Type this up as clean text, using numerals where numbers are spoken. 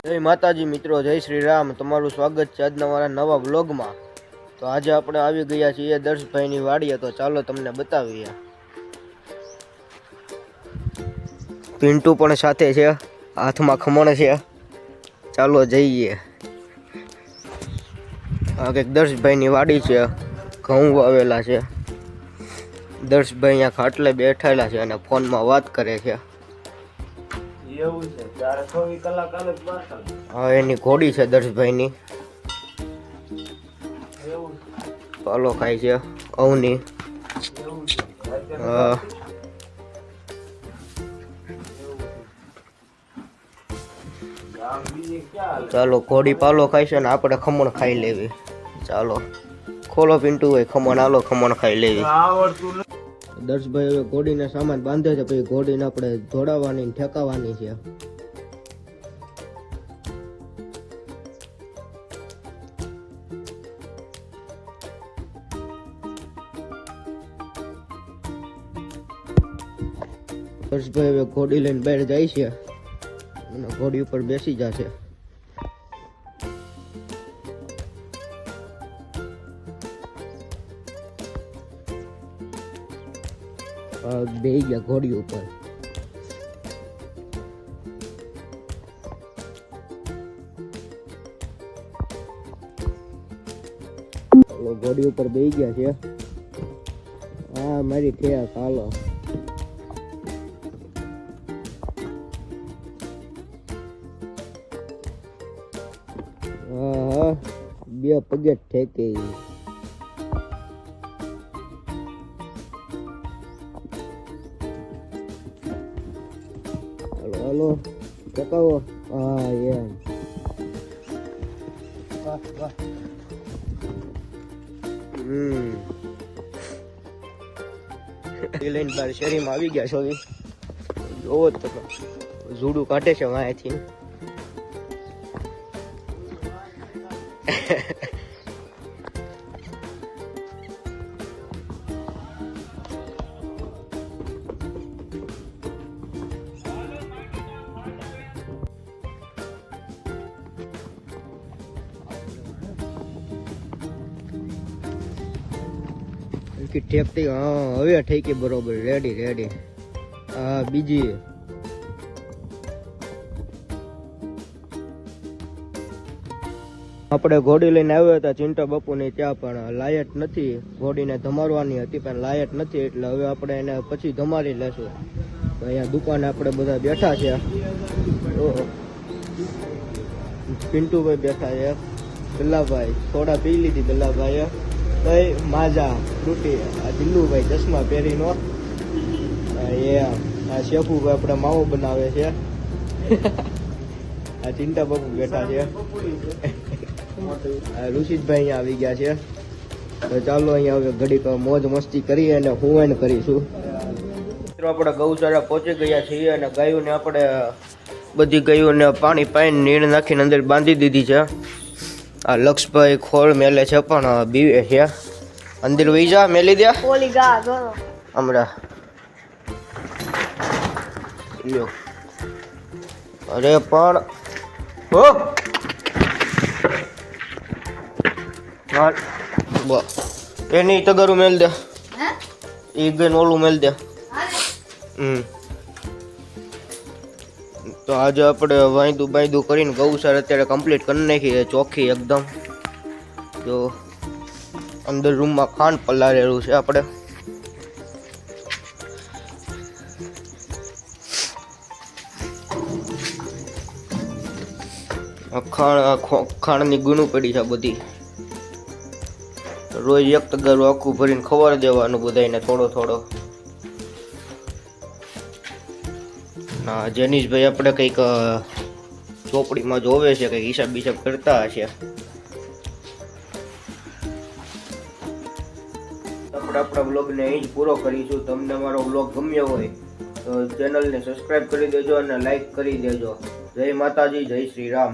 જય માતાજી મિત્રો, જય શ્રી રામ. તમારું સ્વાગત છે આજના મારા નવા વ્લોગમાં. તો આજે આપણે આવી ગયા છીએ દર્શભાઈની વાડીએ. તો ચાલો તમને બતાવીએ. પિન્ટુ પણ સાથે છે, હાથમાં ખમણ છે. ચાલો જઈએ. આ કંઈક દર્શભાઈની વાડી છે, ઘઉં વાવેલા છે. દર્શભાઈ અહીંયા ખાટલે બેઠેલા છે અને ફોનમાં વાત કરે છે. હા, એની ઘોડી છે દર્શભાઈની. પાલો ખાય છે ઘઉંની. ચાલો, ઘોડી પાલો ખાય છે ને આપણે ખમણ ખાઈ લેવી. ચાલો ખોલો પિન્ટુ ભાઈ ખમણ, હાલો ખમણ ખાઈ લેવી. દર્શભાઈ હવે ઘોડીને સામાન બાંધે છે, પછી ઘોડીને આપણે જોડાવવાની ઠેકાવવાની છે. દર્શભાઈ હવે ઘોડી લઈને બહાર જાય છે અને ઘોડી ઉપર બેસી જશે. બેસી ગયા ઘોડી ઉપર. ઘોડી ઉપર બેસી ગયા છે. હા, મારી ઠેક હાલો. હા, બે પગે ઠેકે. હાલો ચકાવો. હા એમ. લઈને બાર શેરીમાં આવી ગયા છો. જોવો તો ઝૂડું કાઢે છે વાંથી. ઠેકતી. હા, હવે ઠેકી બરોબર. Ready ready. હા, બીજી આપણે ઘોડી લઈને આવ્યા હતા ચિંટા બાપુની, ત્યાં પણ લાયટ નથી. ઘોડીને ધમારવાની હતી પણ લાયટ નથી, એટલે હવે આપણે એને પછી ધમારી લેશું. અહીંયા દુકાને આપણે બધા બેઠા છે. પિન્ટુભાઈ બેઠા છે, ગલ્લાભાઈ સોડા પી લીધી. ગલ્લાભાઈએ કઈ માજા ફ્રૂટી. આ દિલ્લુભાઈ ચશ્મા પહેરીનો. એ આ શેફુભાઈ આપણે માવો બનાવે છે. આ ચિંતા બાપુ બેઠા છે. ઋષિતભાઈ અહીંયા આવી ગયા છે. તો ચાલો અહીંયા હવે ઘડીક મોજ મસ્તી કરીએ અને હુવાન કરીશું. મિત્રો, આપણે ગૌશાળા પહોંચી ગયા છીએ અને ગાયોને આપણે બધી ગાયોને પાણી પાઈને નીણ નાખીને અંદર બાંધી દીધી છે. આ લક્ષભાઈ ખોળ મેલે છે પણ બીવે છે. અંદર વહી જા, મેલી દે હમણાં. લ્યો. અરે પણ હો એની તગારું મેલ દે. એ ગઈ ઓલું મેલ દે. તો આજે આપણે વાંયદું બાંયદું કરીને ગૌશાળા અત્યારે કમ્પ્લીટ કરી નાખી. ચોખ્ખી એકદમ. જો અંદર રૂમમાં ખાંડ પલાળેલું છે આપણે. ખાંડની ગુણું પડી છે બધી. રોજ એક તગારું આખું ભરીને ખબર દેવાનું બધાને થોડો થોડો. ના, જેનીશભાઈ આપણે કંઈક ચોપડીમાં જોવે છે, કંઈક હિસાબ બિસાબ કરતા હશે. આપણે આપણા બ્લોગને અહીં જ પૂરો કરીશું. તમને મારો બ્લોગ ગમ્યો હોય તો ચેનલને સબસ્ક્રાઈબ કરી દેજો અને લાઈક કરી દેજો. જય માતાજી, જય શ્રી રામ.